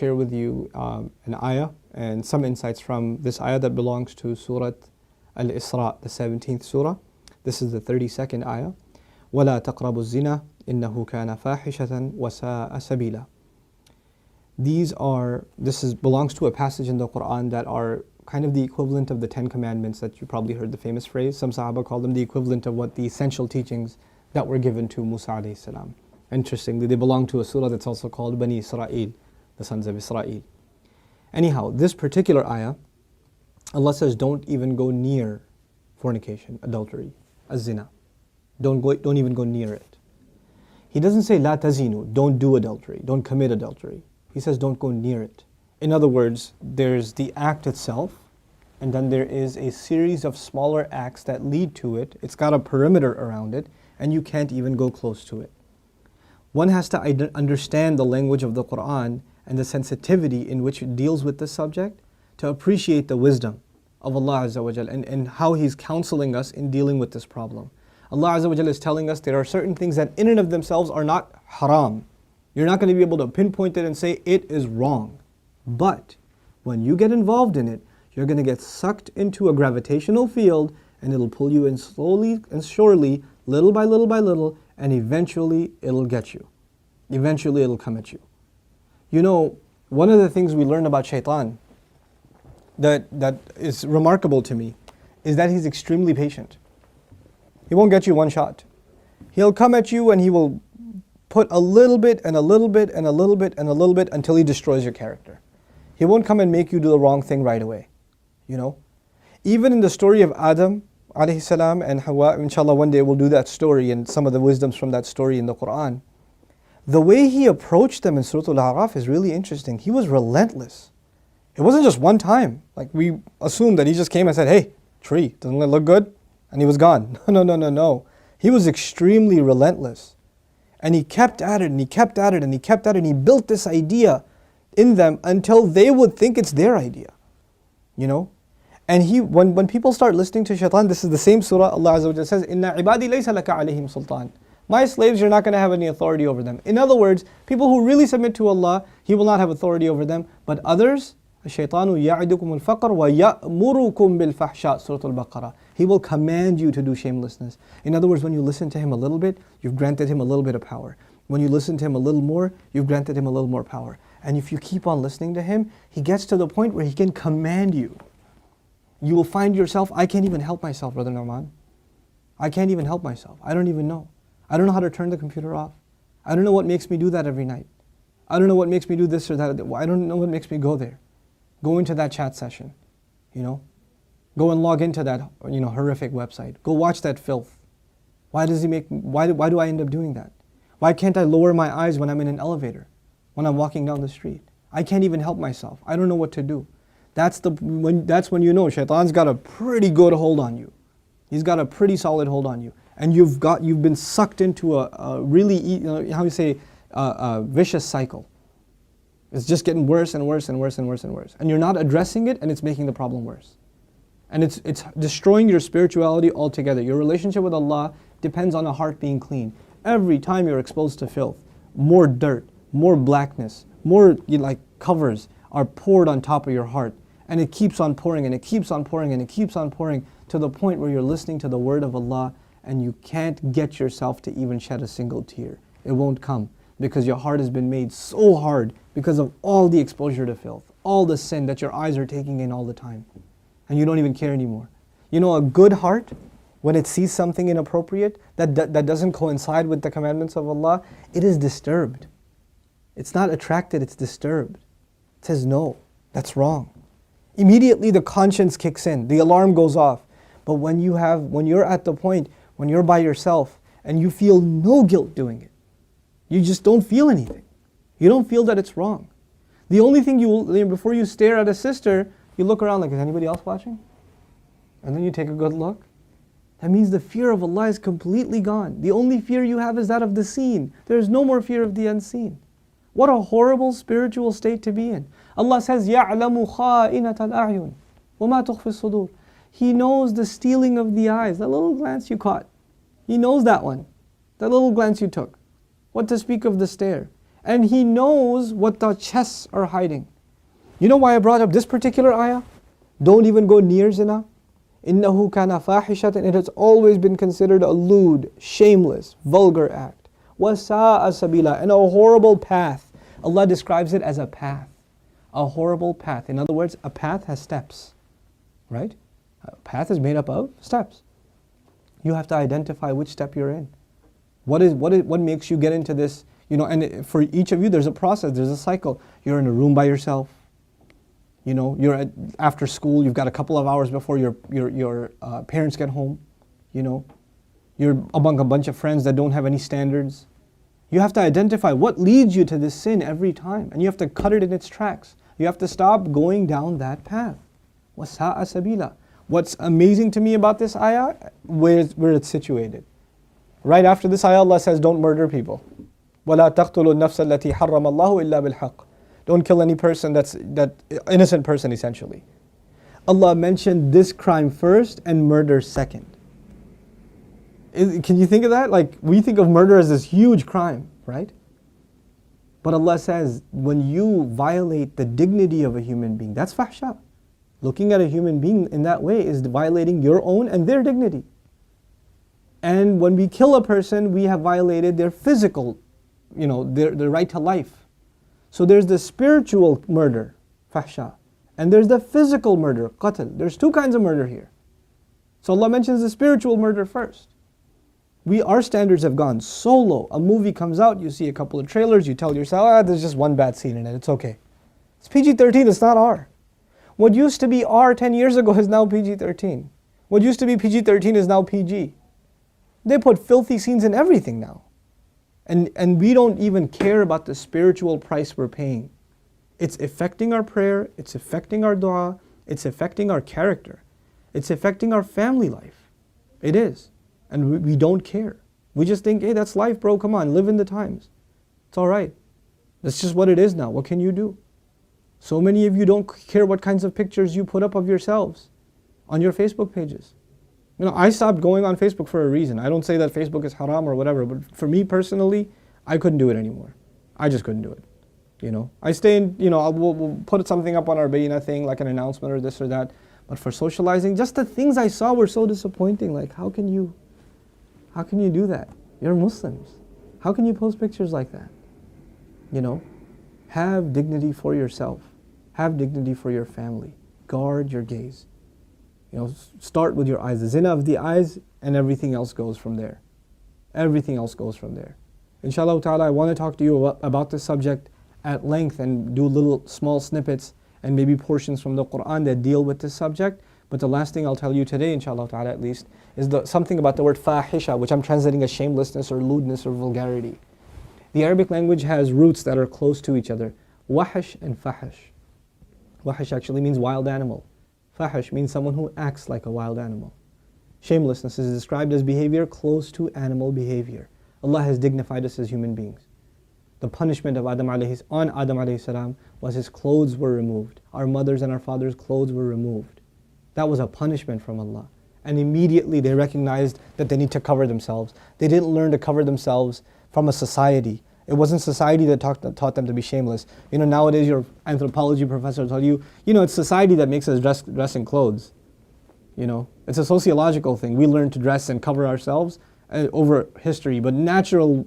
share with you an ayah and some insights from this ayah that belongs to Surah Al-Isra, the 17th surah. This is the 32nd ayah. وَلَا تَقْرَبُوا الزِّنَا إِنَّهُ كَانَ فَاحِشَةً وَسَاءَ سَبِيلًا. This belongs to a passage in the Quran that are kind of the equivalent of the 10 commandments that you probably heard the famous phrase. Some Sahaba call them the equivalent of what the essential teachings that were given to Musa alayhi salam. Interestingly, they belong to a surah that's also called Bani Israel, the sons of Israel. Anyhow, this particular ayah, Allah says, don't even go near fornication, adultery, az-zina. Don't even go near it. He doesn't say la tazinu, don't do adultery, don't commit adultery. He says don't go near it. In other words, there's the act itself, and then there is a series of smaller acts that lead to it. It's got a perimeter around it, and you can't even go close to it. One has to understand the language of the Quran and the sensitivity in which it deals with this subject to appreciate the wisdom of Allah Azza wa Jal and how He's counseling us in dealing with this problem. Allah Azza wa Jal is telling us there are certain things that in and of themselves are not haram. You're not going to be able to pinpoint it and say it is wrong. But when you get involved in it, you're going to get sucked into a gravitational field, and it'll pull you in slowly and surely, little by little by little, and eventually it'll get you. Eventually it'll come at you. You know, one of the things we learn about Shaytan that is remarkable to me is that he's extremely patient. He won't get you one shot. He'll come at you and he will put a little bit and a little bit and a little bit and a little bit until he destroys your character. He won't come and make you do the wrong thing right away. You know? Even in the story of Adam alayhi salam and Hawa, inshallah one day we'll do that story and some of the wisdoms from that story in the Quran. The way he approached them in Surah Al-A'raf is really interesting. He was relentless. It wasn't just one time. Like we assumed that he just came and said, hey, tree, doesn't it look good? And he was gone. No. He was extremely relentless. And he kept at it and he kept at it and he kept at it and he built this idea in them until they would think it's their idea. You know? And when people start listening to Shaitan, this is the same surah, Allah Azza wa Jalla says, Inna ibadi laysa laka alayhim sultan. My slaves, you're not going to have any authority over them. In other words, people who really submit to Allah, He will not have authority over them. But others, الشَّيْطَانُ يَعِدُكُمُ الْفَقْرَ وَيَأْمُرُكُمْ بِالْفَحْشَاءِ Surah Al-Baqarah. He will command you to do shamelessness. In other words, when you listen to him a little bit, you've granted him a little bit of power. When you listen to him a little more, you've granted him a little more power. And if you keep on listening to him, he gets to the point where he can command you. You will find yourself, I can't even help myself, Brother Nouman. I can't even help myself. I don't even know. I don't know how to turn the computer off. I don't know what makes me do that every night. I don't know what makes me do this or that. I don't know what makes me go there. Go into that chat session, you know. Go and log into that, horrific website. Go watch that filth. Why do I end up doing that? Why can't I lower my eyes when I'm in an elevator? When I'm walking down the street? I can't even help myself. I don't know what to do. That's when you know Shaitan's got a pretty good hold on you. He's got a pretty solid hold on you. And you've been sucked into a really, a vicious cycle. It's just getting worse and worse and worse and worse and worse. And you're not addressing it, and it's making the problem worse. And it's destroying your spirituality altogether. Your relationship with Allah depends on a heart being clean. Every time you're exposed to filth, more dirt, more blackness, more covers are poured on top of your heart. And it keeps on pouring and it keeps on pouring and it keeps on pouring to the point where you're listening to the word of Allah and you can't get yourself to even shed a single tear. It won't come because your heart has been made so hard because of all the exposure to filth, all the sin that your eyes are taking in all the time. And you don't even care anymore. You know, a good heart, when it sees something inappropriate that doesn't coincide with the commandments of Allah, it is disturbed. It's not attracted, it's disturbed. It says, no, that's wrong. Immediately the conscience kicks in, the alarm goes off. But when you're at the point, when you're by yourself and you feel no guilt doing it, you just don't feel anything. You don't feel that it's wrong. The only thing before you stare at a sister, you look around like, is anybody else watching? And then you take a good look. That means the fear of Allah is completely gone. The only fear you have is that of the seen. There is no more fear of the unseen. What a horrible spiritual state to be in. Allah says, يَعْلَمُ خَائِنَةَ الْأَعْيُنِ وَمَا تُخْفِي الصُّدُورِ. He knows the stealing of the eyes, that little glance you caught. He knows that one, that little glance you took. What to speak of the stare. And He knows what the chests are hiding. You know why I brought up this particular ayah? Don't even go near zina. إِنَّهُ كَانَ فَاحِشَةً. It has always been considered a lewd, shameless, vulgar act. وَسَاءَ سَبِيلًا. And a horrible path. Allah describes it as a path. A horrible path. In other words, a path has steps. Right? A path is made up of steps. You have to identify which step you're in. What makes you get into this? You know, and for each of you, there's a process, there's a cycle. You're in a room by yourself. You know, you're after school. You've got a couple of hours before your parents get home. You know, you're among a bunch of friends that don't have any standards. You have to identify what leads you to this sin every time, and you have to cut it in its tracks. You have to stop going down that path. وَسَاءَ سَبِيلًا. What's amazing to me about this ayah, where it's situated. Right after this ayah, Allah says, don't murder people. وَلَا تَقْتُلُوا النَّفْسَ الَّتِي حَرَّمَ اللَّهُ إِلَّا بِالْحَقِّ. Don't kill any person that innocent person essentially. Allah mentioned this crime first and murder second. Can you think of that? Like, we think of murder as this huge crime, right? But Allah says, when you violate the dignity of a human being, that's fahsha. Looking at a human being in that way is violating your own and their dignity. And when we kill a person, we have violated their physical, you know, their right to life. So there's the spiritual murder, fahsha, and there's the physical murder, qatl. There's two kinds of murder here. So Allah mentions the spiritual murder first. Our standards have gone so low. A movie comes out, you see a couple of trailers, you tell yourself, there's just one bad scene in it, it's okay. It's PG-13, it's not R. What used to be R 10 years ago is now PG-13. What used to be PG-13 is now PG. They put filthy scenes in everything now. And we don't even care about the spiritual price we're paying. It's affecting our prayer, it's affecting our dua, it's affecting our character, it's affecting our family life. It is. And we don't care. We just think, hey, that's life, bro, come on, live in the times. It's alright. That's just what it is now. What can you do? So many of you don't care what kinds of pictures you put up of yourselves on your Facebook pages. You know, I stopped going on Facebook for a reason. I don't say that Facebook is haram or whatever, but for me personally, I couldn't do it anymore. I just couldn't do it. You know, I stay in, you know, we'll put something up on our Bayna thing, like an announcement or this or that. But for socializing, just the things I saw were so disappointing. Like, how can you do that? You're Muslims. How can you post pictures like that? You know, have dignity for yourself. Have dignity for your family. Guard your gaze. You know, start with your eyes. The zina of the eyes, and everything else goes from there. Everything else goes from there. Inshallah ta'ala, I want to talk to you about this subject at length and do little small snippets and maybe portions from the Quran that deal with this subject. But the last thing I'll tell you today, inshallah ta'ala at least, is something about the word fahisha, which I'm translating as shamelessness or lewdness or vulgarity. The Arabic language has roots that are close to each other. Wahish and fahish. Wahish actually means wild animal. Fahish means someone who acts like a wild animal. Shamelessness is described as behavior close to animal behavior. Allah has dignified us as human beings. The punishment of Adam alayhi salam was his clothes were removed. Our mothers and our fathers' clothes were removed. That was a punishment from Allah. And immediately they recognized that they need to cover themselves. They didn't learn to cover themselves from a society. It wasn't society that taught them to be shameless. You know, nowadays your anthropology professor will tell you, you know, it's society that makes us dress in clothes. You know, it's a sociological thing. We learn to dress and cover ourselves over history, but naturally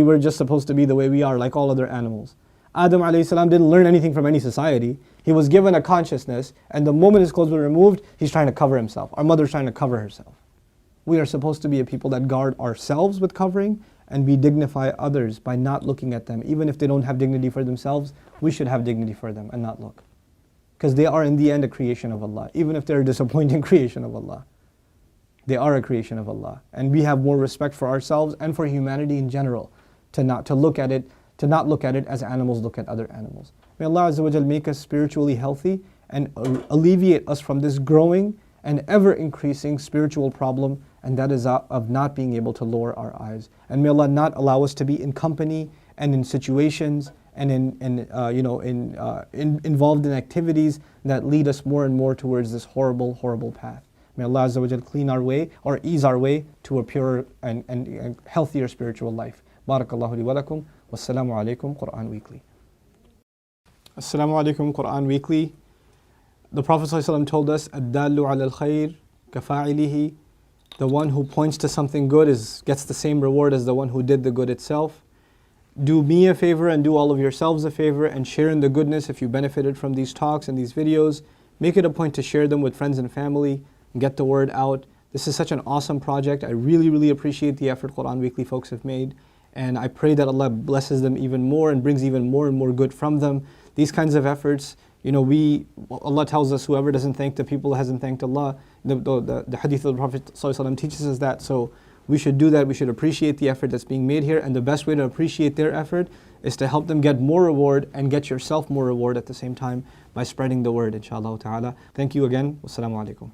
we're just supposed to be the way we are, like all other animals. Adam alayhi salam didn't learn anything from any society. He was given a consciousness, and the moment his clothes were removed, he's trying to cover himself. Our mother's trying to cover herself. We are supposed to be a people that guard ourselves with covering, and we dignify others by not looking at them. Even if they don't have dignity for themselves, we should have dignity for them and not look. Because they are in the end a creation of Allah. Even if they're a disappointing creation of Allah, they are a creation of Allah. And we have more respect for ourselves and for humanity in general to not look at it as animals look at other animals. May Allah Azza wa Jal make us spiritually healthy and alleviate us from this growing and ever increasing spiritual problem, and that is of not being able to lower our eyes. And may Allah not allow us to be in company and in situations and involved in activities that lead us more and more towards this horrible, horrible path. May Allah Azza wa Jal clean our way or ease our way to a purer and healthier spiritual life. Barakallahu li wa lakum. Wassalamu alaikum, Quran Weekly. Assalamu alaikum, Quran Weekly. The Prophet ﷺ told us, Ad-dallu ala al-khayr kafa'ilihi. The one who points to something good gets the same reward as the one who did the good itself. Do me a favor and do all of yourselves a favor and share in the goodness if you benefited from these talks and these videos. Make it a point to share them with friends and family and get the word out. This is such an awesome project. I really, really appreciate the effort Quran Weekly folks have made. And I pray that Allah blesses them even more and brings even more and more good from them. These kinds of efforts, Allah tells us whoever doesn't thank the people hasn't thanked Allah. The hadith of the Prophet ﷺ teaches us that. So we should do that. We should appreciate the effort that's being made here. And the best way to appreciate their effort is to help them get more reward and get yourself more reward at the same time by spreading the word, inshallah ta'ala. Thank you again. Wassalamu alaikum.